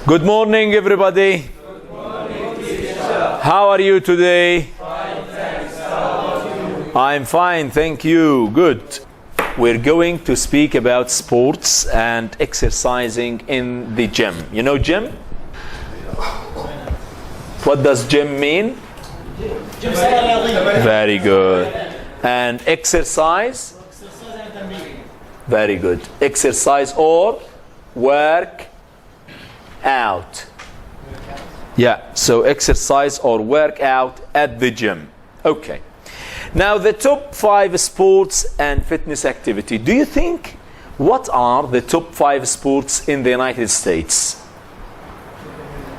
Good morning, everybody. Good morning, teacher. How are you today? Fine, thanks. How are you? I'm fine, thank you. Good. We're going to speak about sports and exercising in the gym. You know gym? What does gym mean? Very good. And exercise? Very good. Exercise or work out. Yeah, so exercise or work out at the gym. Okay. Now the top 5 sports and fitness activity. Do you think what are the top 5 sports in the United States?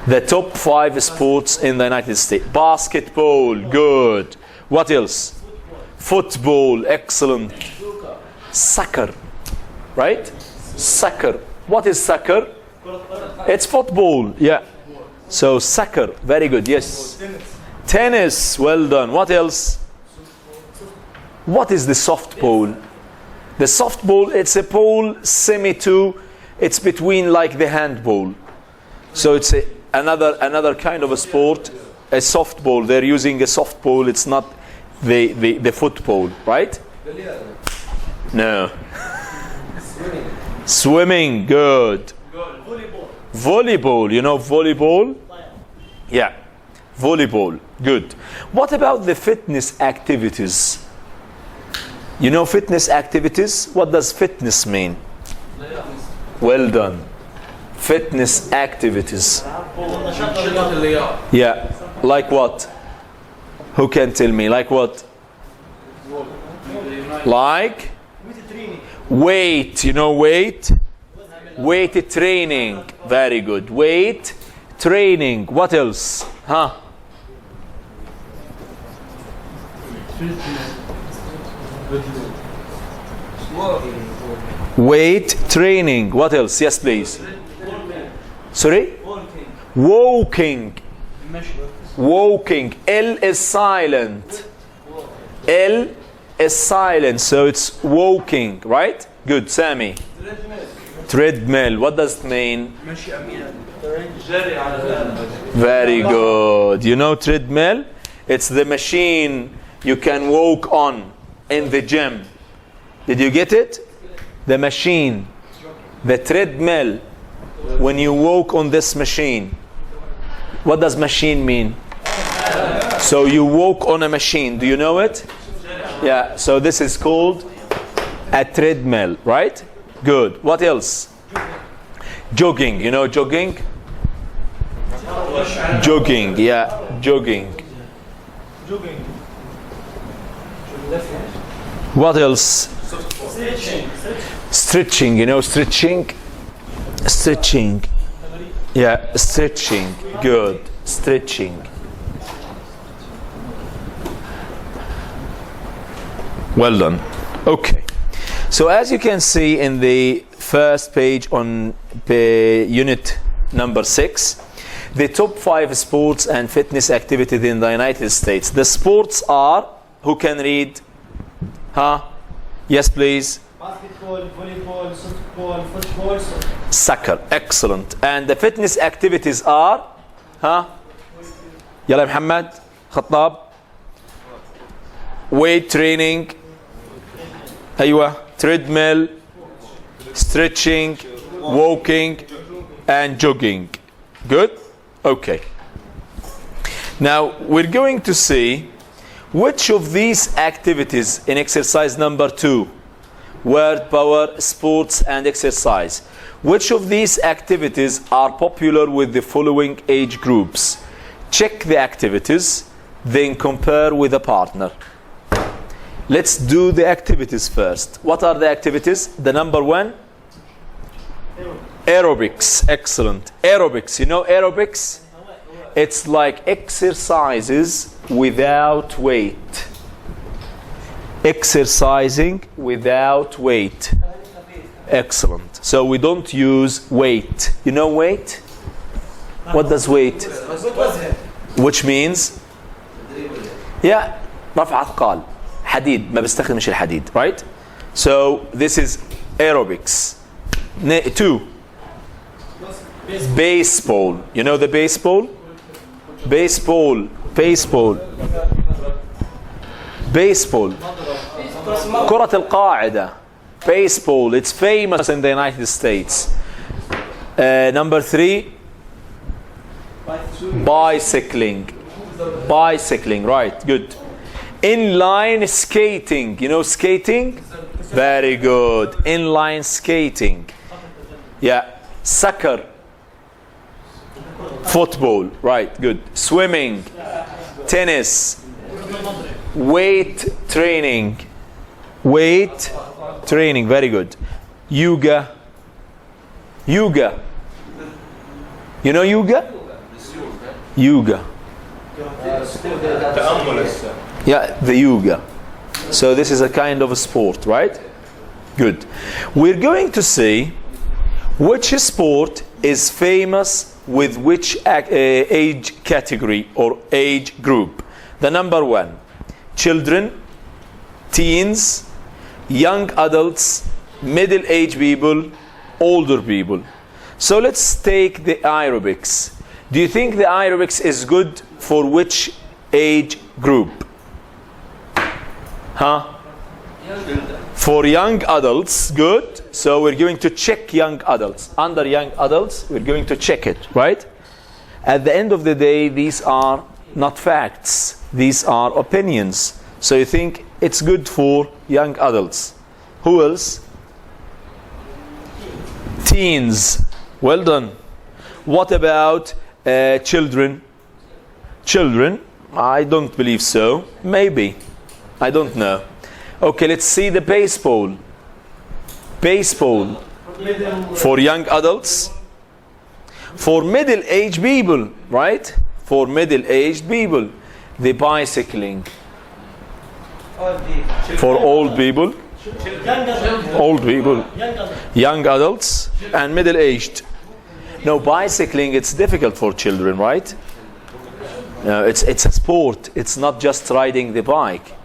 The top 5 sports in the United States. Basketball, good. What else? Football, excellent. Soccer, right? Soccer. What is soccer? It's football, yeah. So soccer, very good, yes. Tennis, well done. What else? What is the softball? The softball, it's a pole it's between like the handball. So it's another kind of a sport, a softball. They're using a softball, it's not the football, right? No. Swimming, good. Volleyball, you know volleyball? Yeah, volleyball, good. What about the fitness activities? You know fitness activities? What does fitness mean? Well done. Fitness activities. Yeah, like what? Who can tell me? Like what? Like? Weight, you know weight? Weight training, very good. Weight training, what else? Huh? Weight training, what else? Yes, please. Sorry? Walking. Walking. L is silent. L is silent, so it's walking, right? Good, Sami. Treadmill, what does it mean? Very good. You know treadmill? It's the machine you can walk on in the gym. Did you get it? The machine, the treadmill, when you walk on this machine. What does machine mean? So you walk on a machine. Do you know it? Yeah, so this is called a treadmill, right? Good. What else? Jogging. You know jogging? Jogging. Yeah, jogging. What else? Stretching. You know stretching? Stretching. Yeah, stretching. Good. Stretching. Well done. Okay. So as you can see in the first page on unit number 6, the top 5 sports and fitness activities in the United States. The sports are, who can read? Huh? Yes, please. Basketball, volleyball, softball, football, soccer. Excellent. And the fitness activities are? Huh? Yalla Muhammad, Khattab. Weight training. Aywa. Treadmill, stretching, walking, and jogging. Good? Okay. Now, we're going to see which of these activities in exercise number 2, word power, sports, and exercise, which of these activities are popular with the following age groups? Check the activities, then compare with a partner. Let's do the activities first. What are the activities? The number 1? Aerobics. Excellent. Aerobics. You know aerobics? It's like exercises without weight. Exercising without weight. Excellent. So we don't use weight. You know weight? What does weight? Which means? Yeah. رفع أثقال. حديد ما بستخدمش الحديد, right? So this is aerobics. 2 Baseball. You know the baseball? Baseball. Baseball. Baseball. كرة القاعدة. Baseball. It's famous in the United States. Number 3. Bicycling. Bicycling. Right. Good. Inline skating. You know skating? Very good. Inline skating. Yeah. Soccer. Football. Right. Good. Swimming. Tennis. Weight training. Weight training. Very good. Yoga. Yoga. You know yoga? Yoga. Yeah, the yoga. So this is a kind of a sport, right? Good. We're going to see which sport is famous with which age category or age group. The number 1, children, teens, young adults, middle-aged people, older people. So let's take the aerobics. Do you think the aerobics is good for which age group? Huh? For young adults, good. So we're going to check young adults. Under young adults, we're going to check it, right? At the end of the day, these are not facts. These are opinions. So you think it's good for young adults. Who else? Teens. Well done. What about children? Children? I don't believe so. Maybe. I don't know. Okay, let's see the baseball. Baseball. For young adults. For middle-aged people, right? For middle-aged people. The bicycling. For old people. Old people. Young adults and middle-aged. No, bicycling, it's difficult for children, right? It's a sport. It's not just riding the bike.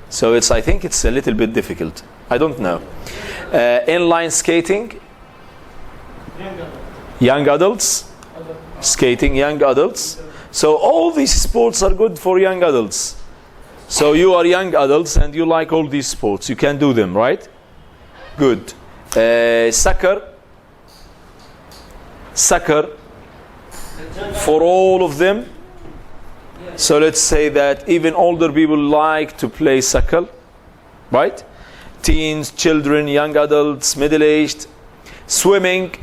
So I think it's a little bit difficult. I don't know. Inline skating. Young adults. Skating, young adults. So all these sports are good for young adults. So you are young adults and you like all these sports. You can do them, right? Good. Soccer. Soccer. For all of them. So let's say that even older people like to play soccer, right? Teens, children, young adults, middle-aged. Swimming.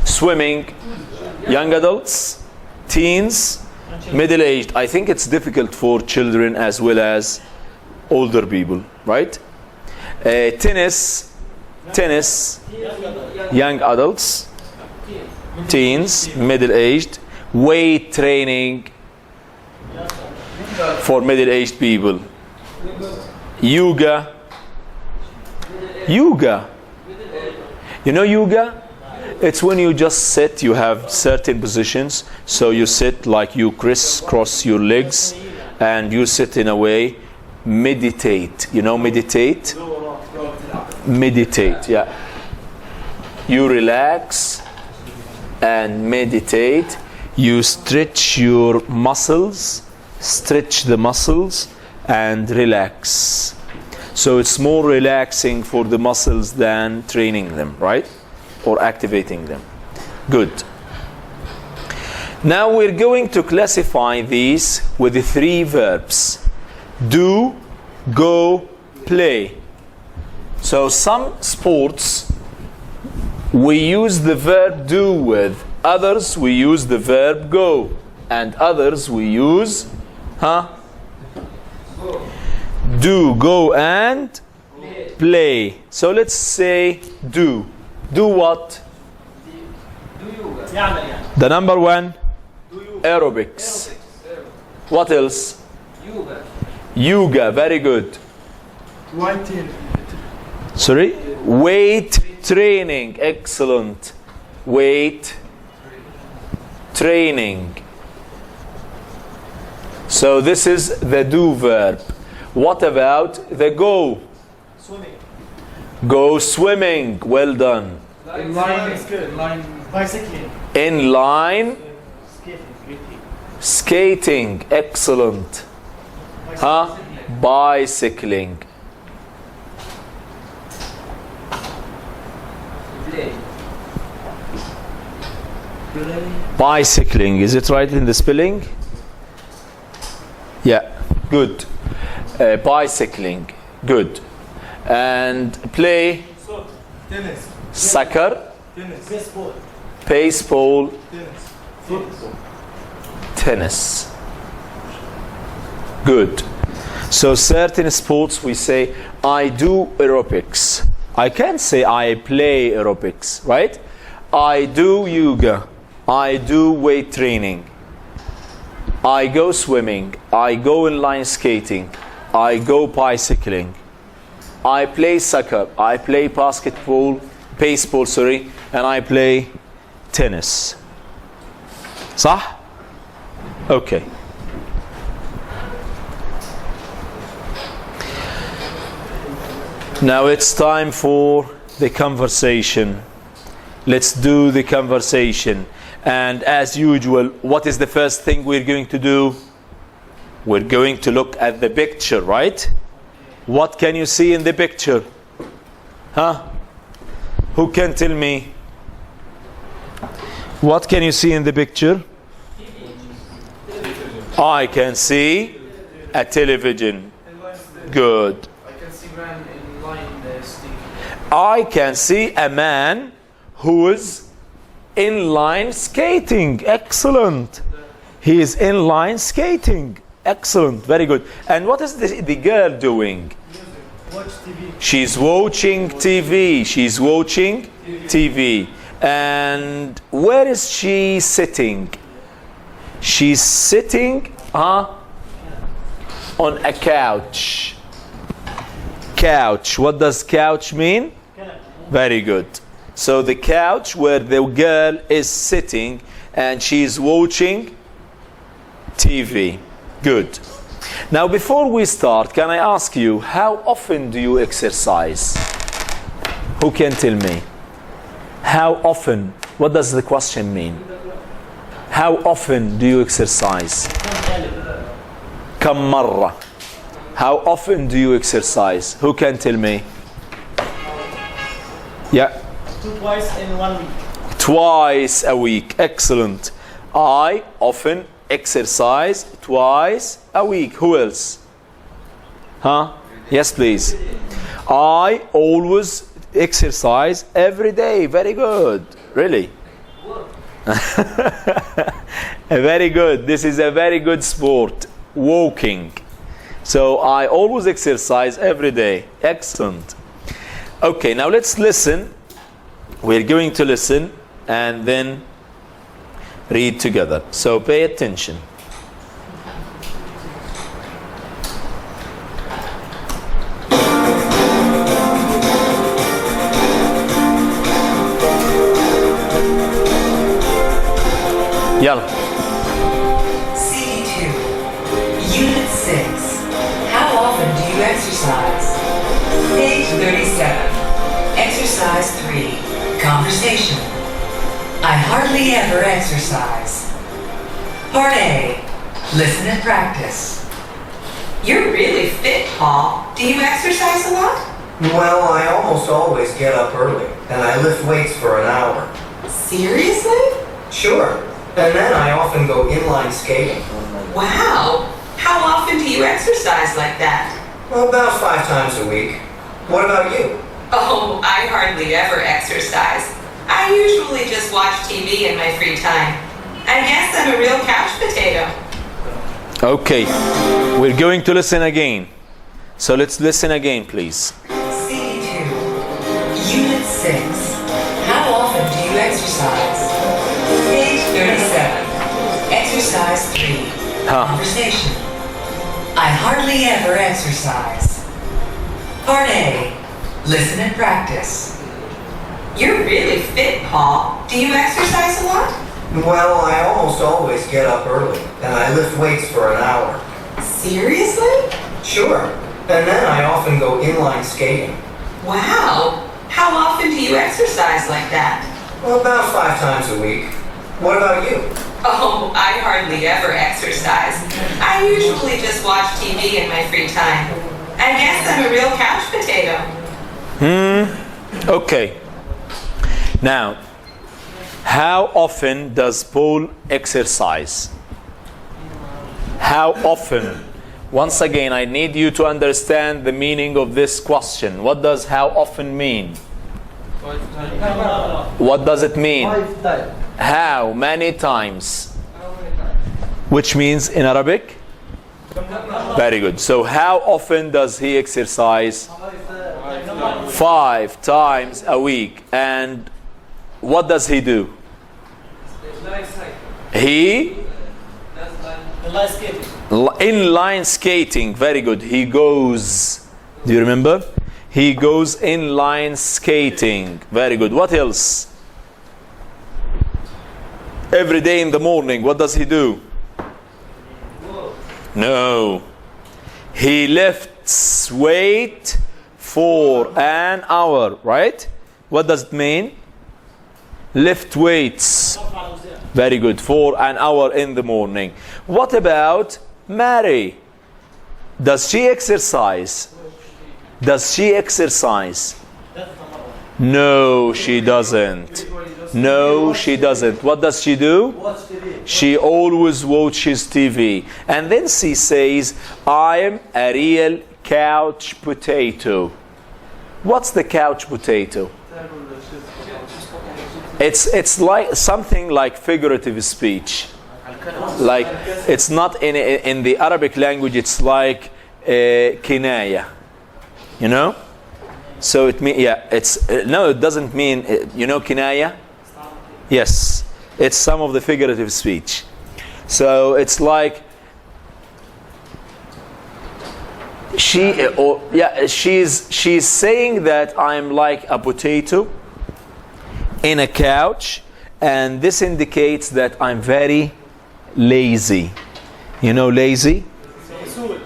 Swimming. Young adults, teens, middle-aged. I think it's difficult for children as well as older people, right? Tennis. Tennis. Young adults, teens, middle-aged. Weight training for middle-aged people. Yoga. Yoga. You know yoga? It's when you just sit, you have certain positions. So you sit like you crisscross your legs and you sit in a way. Meditate. You know meditate? Meditate, yeah. You relax and meditate. You stretch your muscles, stretch the muscles and relax. So it's more relaxing for the muscles than training them, right? Or activating them. Good. Now we're going to classify these with the 3 verbs. Do, go, play. So some sports we use the verb do with. Others we use the verb go. And others we use do, go and play. So let's say do. Do what? The number 1, aerobics. What else? Yoga. Very good. Sorry? Weight training. Excellent. Weight training. So this is the do verb. What about the go? Swimming. Go swimming. Well done. Inline is good. Inline Bicycling. Inline Skating. skating. Excellent. Huh? Bicycling. Bicycling. Is it right in the spelling? Yeah. Good. Bicycling. Good. And play Tennis. soccer, Tennis. Baseball. baseball, Tennis. Football. tennis. Good. So certain sports we say I do aerobics. I can't say I play aerobics, right? I do yoga. I do weight training. I go swimming. I go inline skating. I go bicycling. I play soccer. I play baseball, and I play tennis. صح? Okay. Now it's time for the conversation. Let's do the conversation. And as usual, what is the first thing we're going to do? We're going to look at the picture, right? What can you see in the picture? Huh? Who can tell me? What can you see in the picture? I can see a television. Good. I can see man in line stick. I can see a man who is inline skating. Excellent. He is inline skating. Excellent. Very good. And what is the girl doing? Watch TV. She's watching TV. She's watching TV. And where is she sitting? She's sitting on a couch. Couch. What does couch mean? Very good. So the couch where the girl is sitting and she's watching TV. Good. Now before we start, can I ask you, how often do you exercise? Who can tell me? How often? What does the question mean? How often do you exercise? كم مرة? How often do you exercise? Who can tell me? Yeah. Twice in 1 week. Twice a week. Excellent. I often exercise twice a week. Who else? Huh? Yes, please. I always exercise every day. Very good. Really? Very good. This is a very good sport. Walking. So I always exercise every day. Excellent. Okay, now let's listen. We're going to listen and then read together. So pay attention. يلا. C2, Unit 6. How often do you exercise? Page 37. Exercise 3. Conversation. I hardly ever exercise. Part A. Listen and practice. You're really fit, Paul. Do you exercise a lot? Well, I almost always get up early, and I lift weights for an hour. Seriously? Sure. And then I often go inline skating. Wow. How often do you exercise like that? Well, about 5 times a week. What about you? Oh, I hardly ever exercise. I usually just watch TV in my free time. I guess I'm a real couch potato. Okay. We're going to listen again. So let's listen again, please. C2, Unit 6. How often do you exercise? Page 37. Exercise 3. Conversation. I hardly ever exercise. Part A. Listen and practice. You're really fit, Paul. Do you exercise a lot? Well, I almost always get up early, and I lift weights for an hour. Seriously? Sure. And then I often go inline skating. Wow. How often do you exercise like that? Well, about 5 times a week. What about you? Oh, I hardly ever exercise. I usually just watch TV in my free time. I guess I'm a real couch potato. Okay. Now, how often does Paul exercise? How often? Once again, I need you to understand the meaning of this question. What does how often mean? What does it mean? 5 times. How many times? Which means in Arabic? Very good. So how often does he exercise? 5 times a week. And what does he do? He inline skating. Very good. He goes. Do you remember? He goes inline skating. Very good. What else? Every day in the morning, what does he do? No. He lifts weight for an hour, right? What does it mean? Lift weights. Very good. For an hour in the morning. What about Mary? Does she exercise? Does she exercise? No, she doesn't. No, she doesn't. What does she do? Watch TV. She always watches TV. And then she says, I am a real couch potato. What's the couch potato? It's like something like figurative speech. Like it's not in the Arabic language. It's like kinaya, you know. So it mean it's no. It doesn't mean you know kinaya. Yes, it's some of the figurative speech. So it's like she's saying that I'm like a potato in a couch, and this indicates that I'm very lazy. You know lazy?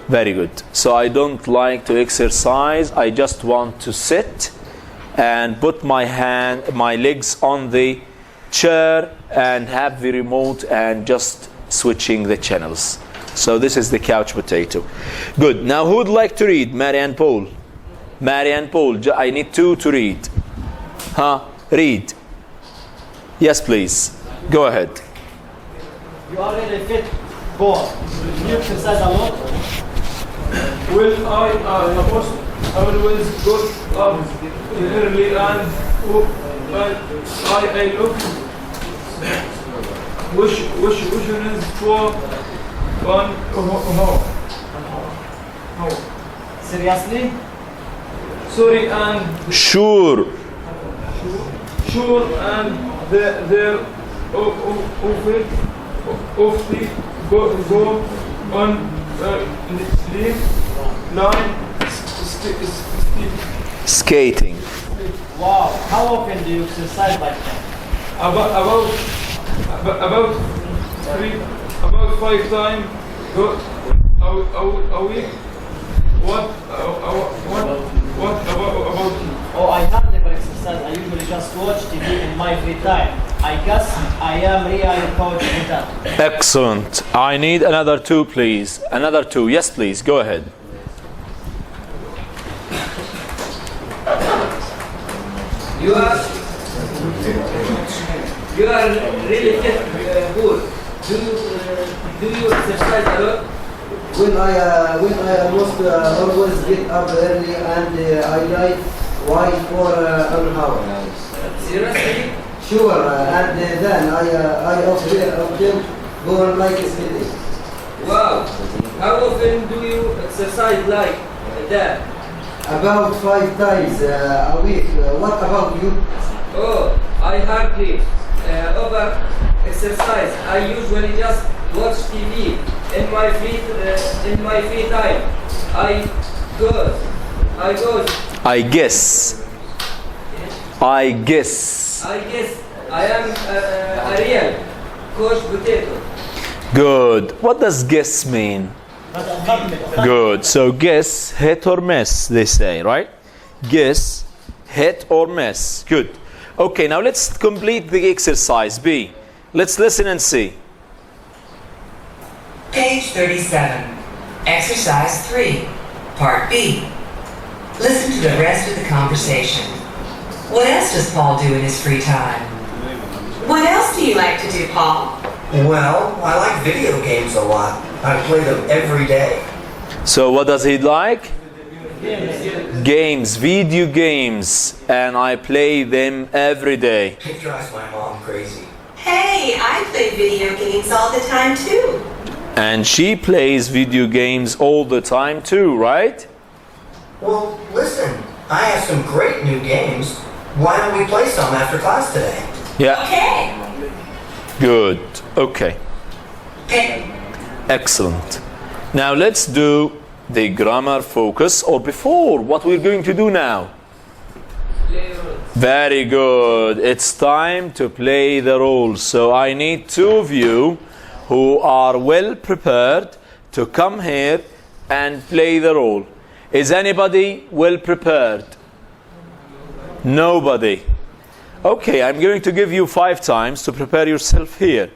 Very good. So I don't like to exercise. I just want to sit and put my legs on the chair and have the remote and just switching the channels. So this is the couch potato. Good. Now who would like to read? Mary and Paul. Mary and Paul. I need 2 to read. Read. Yes, please. Go ahead. You are really fit, boy. You exercise a lot. Well, I always go up early and I look which is for one Seriously? sorry and Sure. and they're often go on leave line Skating. Wow. How often do you exercise like that? about 5 times a week. What about you? Oh, I have never exercised. I usually just watch TV in my free time. I guess I am really coach with that. Excellent. I need another 2, please. Another 2. Yes, please. Go ahead. You are really fit, good. Do you exercise a lot? When I almost always get up early and I like wait for an hour. Seriously? Sure, and then I often go on like skating. Wow. How often do you exercise like that? About 5 times a week. What about you? Oh, I hardly over exercise. I usually just watch TV in my free time. I guess I am a real couch potato. Good. What does guess mean? Good. So guess, hit or miss, they say, right? Guess, hit or miss. Good. Okay, now let's complete the exercise B. Let's listen and see. Page 37. Exercise 3. Part B. Listen to the rest of the conversation. What else does Paul do in his free time? What else do you like to do, Paul? Well, I like video games a lot. I play them every day. So what does he like? Games, video games, and I play them every day. It drives my mom crazy. Hey, I play video games all the time too. And she plays video games all the time too, right? Well, listen, I have some great new games. Why don't we play some after class today? Yeah, Okay. good. Okay, Okay. excellent. Now let's do the grammar focus, or before, what we're going to do now. Very good. It's time to play the role. So I need two of you who are well prepared to come here and play the role. Is anybody well prepared? Nobody. Okay, I'm going to give you 5 times to prepare yourself here.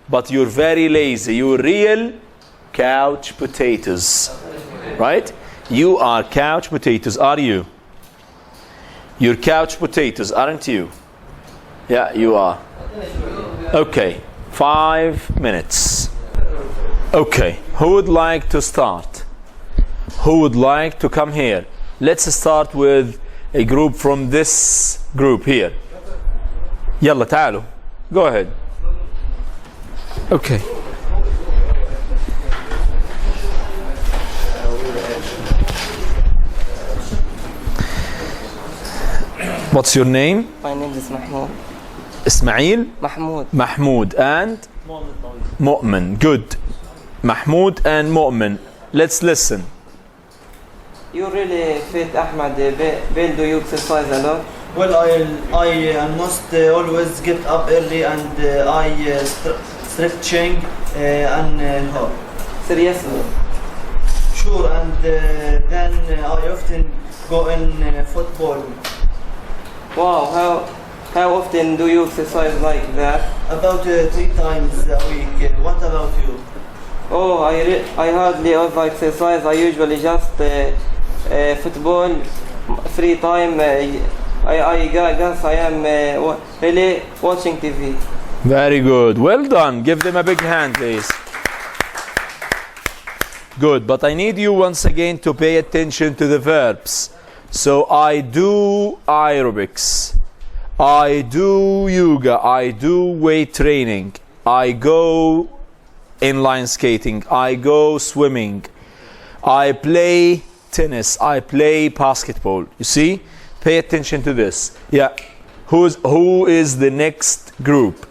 But you're very lazy. You're real couch potatoes. Right? You are couch potatoes, are you? You're couch potatoes, aren't you? Yeah, you are. Okay, 5 minutes. Okay, who would like to start? Who would like to come here? Let's start with a group from this group here. يلا تعالوا. Go ahead. Okay. What's your name? My name is Mahmoud. Ismail? Mahmoud. Mahmoud and? Mu'min. Good. Mahmoud and Mu'min. Let's listen. You really fit, Ahmed. When do you exercise a lot? Well, I must always get up early and I stretching and hop. Seriously? Sure, and then I often go in football. Wow, how often do you exercise like that? About 3 times a week. What about you? Oh, I hardly ever exercise. I usually just football, free time. I guess I am really watching TV. Very good. Well done. Give them a big hand, please. Good, but I need you once again to pay attention to the verbs. So I do aerobics, I do yoga, I do weight training, I go inline skating, I go swimming, I play tennis, I play basketball. You see? Pay attention to this. Yeah. Who is the next group?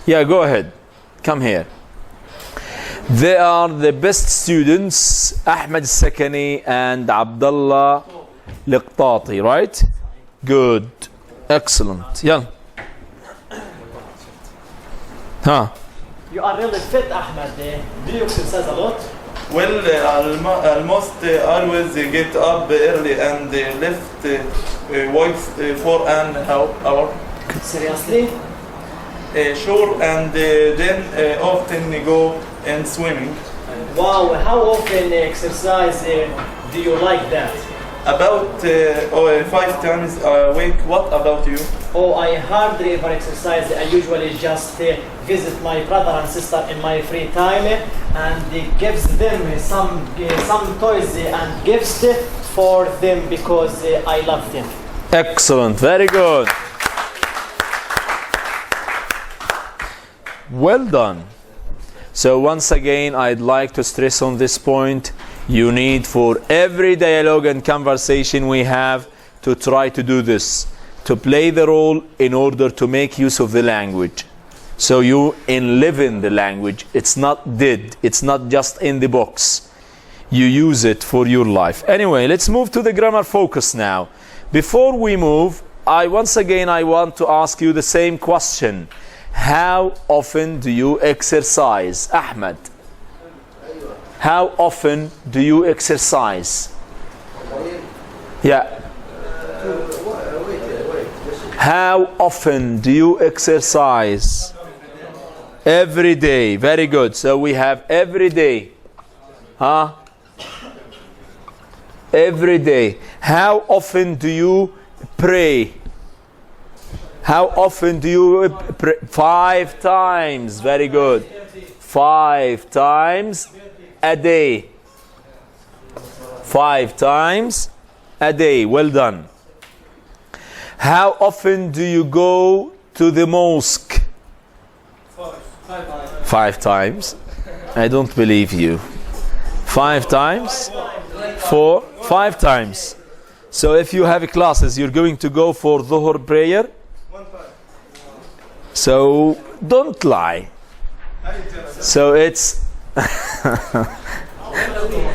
Yeah, go ahead. Come here. They are the best students, Ahmed Sakani and Abdullah Liqtati, right? Good. Excellent. Yeah. Huh. You are really fit, Ahmed. Do you exercise a lot? Well, almost always get up early and lift weights for an hour. Seriously? Sure, and then often go in swimming. Wow, how often exercise do you like that? About 5 times a week. What about you? Oh, I hardly ever exercise. I usually just visit my brother and sister in my free time and gives them some toys and gifts for them because I love them. Excellent. Very good. Well done. So once again, I'd like to stress on this point. You need for every dialogue and conversation we have to try to do this, to play the role in order to make use of the language. So you live in the language. It's not dead. It's not just in the box. You use it for your life. Anyway, let's move to the grammar focus now. Before we move, I want to ask you the same question. How often do you exercise, Ahmed? How often do you exercise? Yeah. How often do you exercise? Every day. Very good. So we have every day. Huh? Every day. How often do you pray? How often do you pray? 5 times. Very good. 5 times a day. 5 times a day. Well done. How often do you go to the mosque? 5 times. I don't believe you. 5 times? 5 times. So if you have classes, you're going to go for Dhuhr prayer? So don't lie. So it's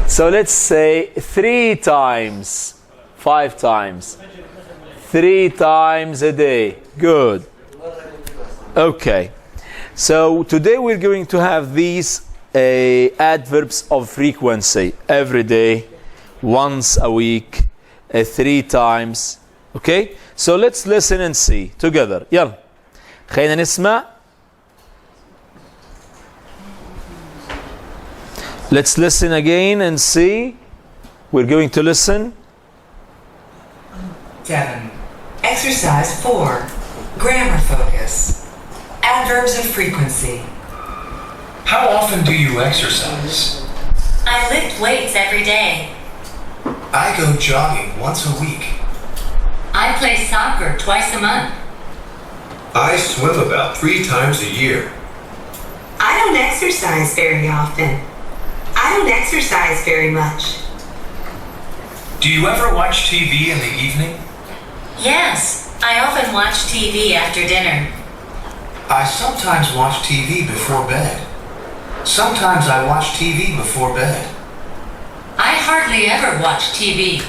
so let's say 3 times. 5 times. 3 times a day. Good. Okay. So today we're going to have these adverbs of frequency. Every day, once a week, 3 times. Okay? So let's listen and see together. يلا. خلينا نسمع. Let's listen again and see. We're going to listen. 7. Exercise 4. Grammar focus. Adverbs of frequency. How often do you exercise? I lift weights every day. I go jogging once a week. I play soccer twice a month. I swim about 3 times a year. I don't exercise very often. I don't exercise very much. Do you ever watch TV in the evening? Yes, I often watch TV after dinner. I sometimes watch TV before bed. Sometimes I watch TV before bed. I hardly ever watch TV.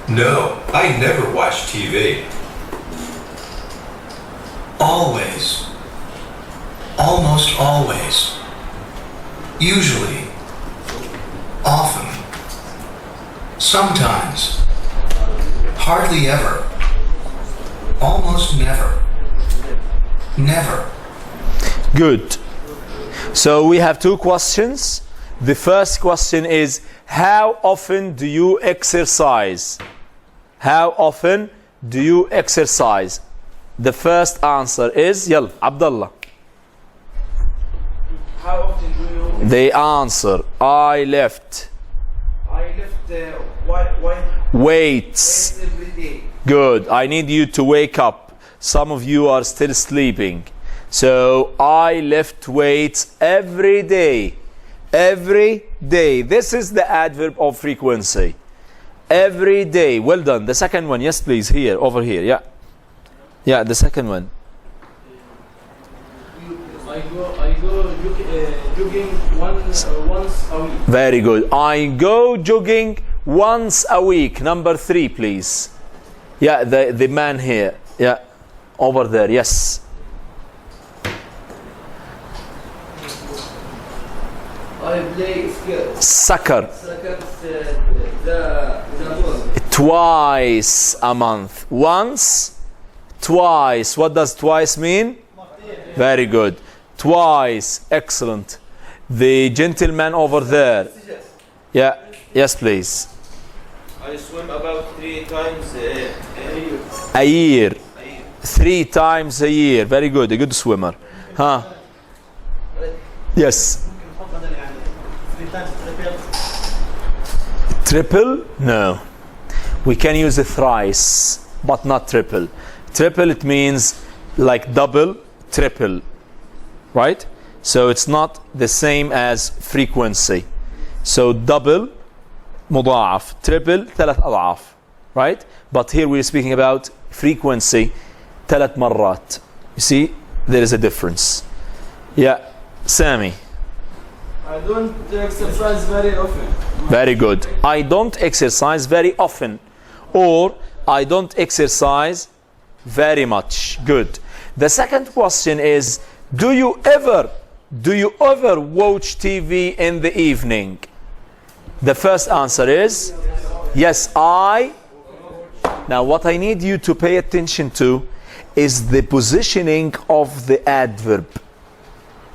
No, I never watch TV. Always. Almost always. Usually. Often. Sometimes. Hardly ever. Almost never. Never. Good. So we have 2 questions. The first question is, how often do you exercise? How often do you exercise? The first answer is, يلا Abdullah. How often do you? The answer, I lift weights. Every day. Good. I need you to wake up. Some of you are still sleeping. So I lift weights every day. Every day. This is the adverb of frequency. Every day. Well done. The second one. Yes, please. Here. Over here. Yeah. Yeah, the second one. I go jogging once a week. Very good. I go jogging once a week. Number 3, please. Yeah, the man here. Yeah. Over there. Yes. I play Soccer. the ball. Twice a month. Once, twice. What does twice mean? Very good. Twice. Excellent. The gentleman over there. Yeah. Yes, please. I swim about 3 times A year. 3 times a year. Very good. A good swimmer. Huh? Yes. Triple? No. We can use a thrice, but not triple. Triple, it means like double, triple. Right? So it's not the same as frequency. So double, مضاعف. Triple, 3 أضعاف. Right? But here we're speaking about frequency, 3 مرات. You see, there is a difference. Yeah. Sami. I don't exercise very often. Very good. I don't exercise very often. Or I don't exercise very much. Good. The second question is, do you ever watch TV in the evening? The first answer is yes, I Now what I need you to pay attention to is the positioning of the adverb,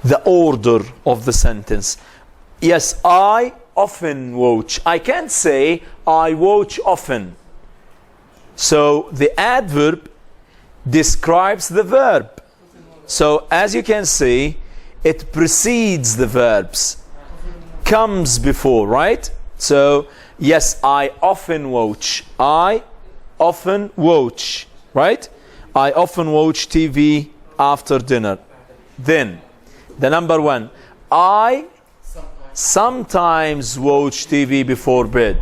the order of the sentence. Yes, I often watch. I can't say I watch often. So the adverb describes the verb. So as you can see, it precedes the verbs, comes before, right? So yes, I often watch. I often watch, right? I often watch TV after dinner. Then the number one, I sometimes watch TV before bed.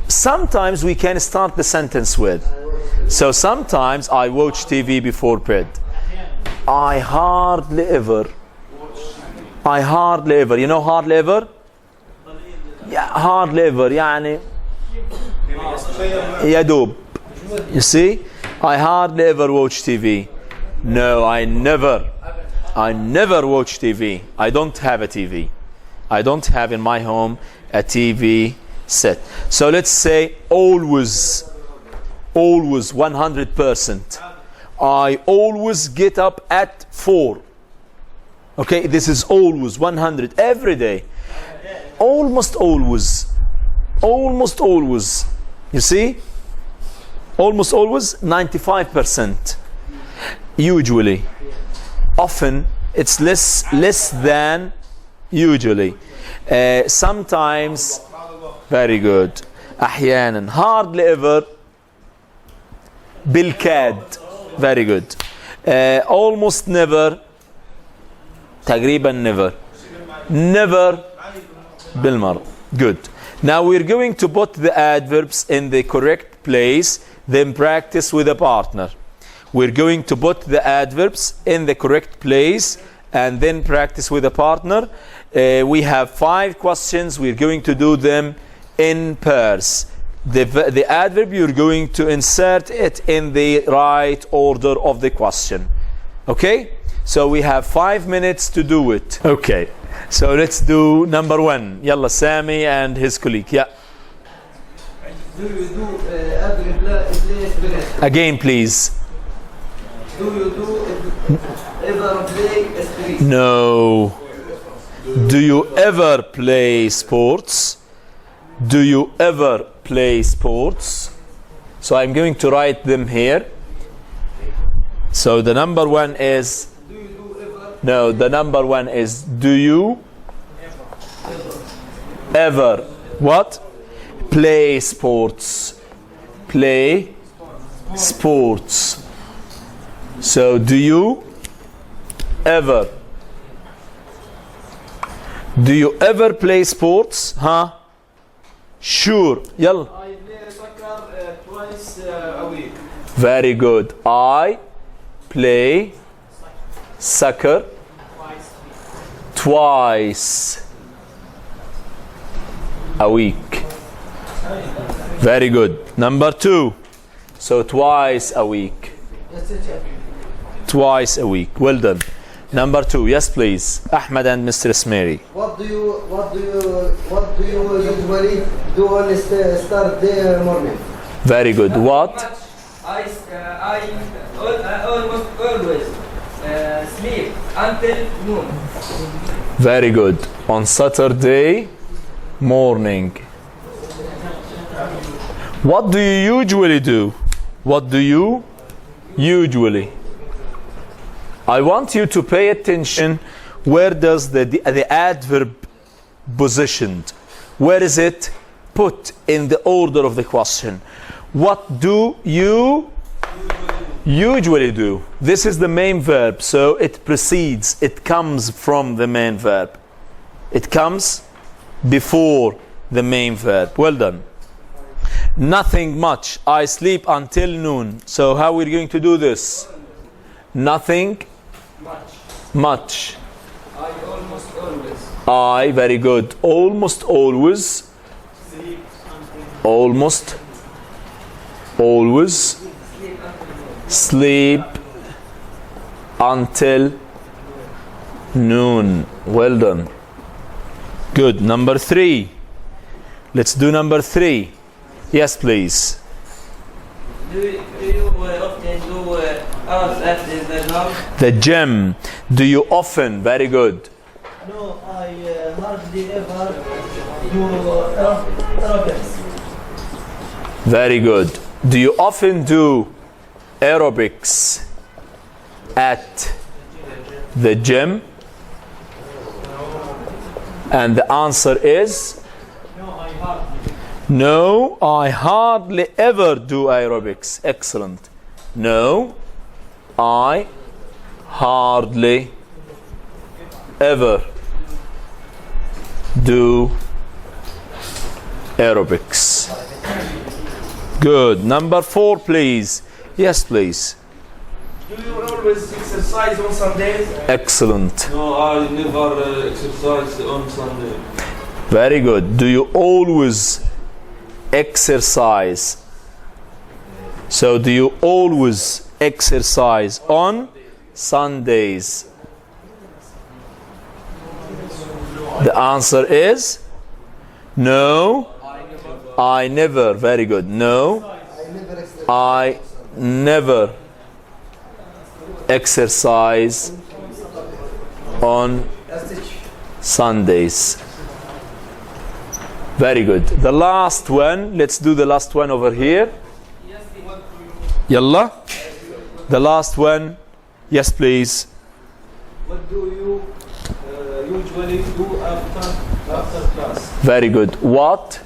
Sometimes we can start the sentence with. So sometimes I watch TV before bed. I hardly ever. I hardly ever. You know hardly ever? Yeah, hardly ever. يعني يدوب. You see? I hardly ever watch TV. No, I never watch TV. I don't have a TV. I don't have in my home a TV set. So let's say always 100%. I always get up at 4. Okay, this is always 100 every day. Almost always. You see? Almost always 95%. Usually. Often it's less than usually. Sometimes. Very good. أحيانا. Hardly ever. بالكاد. Very good. Almost never. تقريبا never. Never. بالمرة. Good. Now we're going to put the adverbs in the correct place, then practice with a partner. We're going to put the adverbs in the correct place and then practice with a partner. We have 5 questions. We're going to do them in pairs. The adverb, you're going to insert it in the right order of the question. Okay? So we have 5 minutes to do it. Okay. So let's do number 1. Yalla, Sami and his colleague. Yeah. Do you do every place? Again, please. Do you ever play street? No. Do you ever play sports? Do you ever play sports? So I'm going to write them here. So the number 1 is. Do you do ever? No, the number 1 is do you ever what? Play sports. Play sports. So do you ever? Do you ever play sports? Huh? Sure. Yalla. I play soccer twice a week. Very good. I play soccer twice a week. Very good. Number 2. So twice a week. Twice a week. Well done. Number 2. Yes, please. Ahmed and Mr. Ismaili. What do you usually do on start day morning? Very good. What? I almost always sleep until noon. Very good. On Saturday morning. What do you usually do? What do you usually? I want you to pay attention. Where does the adverb positioned? Where is it put in the order of the question? What do you usually do? This is the main verb, so it precedes, it comes from the main verb. It comes before the main verb. Well done. Nothing much. I sleep until noon. So how are we going to do this? Nothing much. I almost always. I, very good. Almost always. Almost always sleep until noon. Well done. Good. Number 3. Let's do number 3. Yes, please. Do you often do hours at the gym? The gym. Do you often? Very good. No, I hardly ever do aerobics. Very good. Do you often do aerobics at the gym? And the answer is no, I hardly ever do aerobics. Excellent. No, I hardly ever do aerobics. Good. Number 4, please. Yes, please. Do you always exercise on Sundays? Excellent. No, I never exercise on Sunday. Very good. Do you always exercise? So, do you always exercise on Sundays? The answer is no, I never. Very good. No, I never exercise on Sundays. Very good. The last one. Let's do the last one over here. Yalla. The last one. Yes, please. What do you usually do after class? Very good. What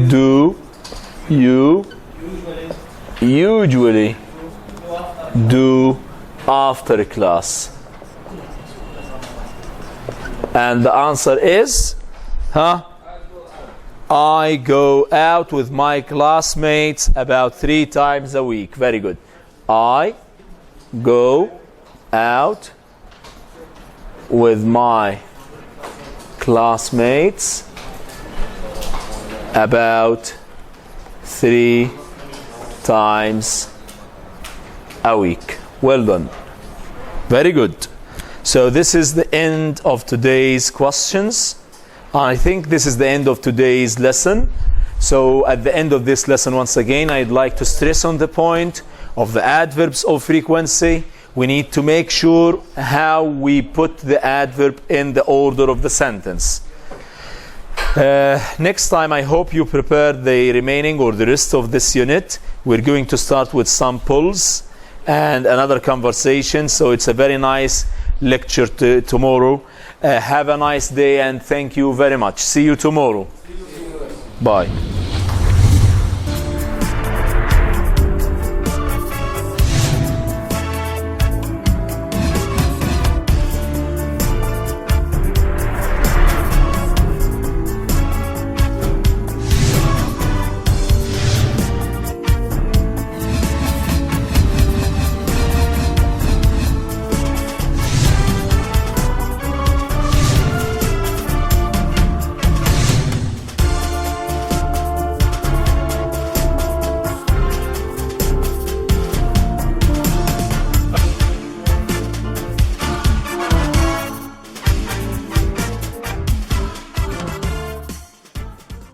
do you usually do after class? And the answer is, I go out with my classmates about 3 times a week. Very good. I go out with my classmates about 3 times a week. Well done. Very good. So this is the end of today's questions. I think this is the end of today's lesson. So at the end of this lesson, once again, I'd like to stress on the point of the adverbs of frequency. We need to make sure how we put the adverb in the order of the sentence. Next time, I hope you prepare the remaining or the rest of this unit. We're going to start with some polls and another conversation. So it's a very nice lecture tomorrow. Have a nice day and thank you very much. See you tomorrow. Bye.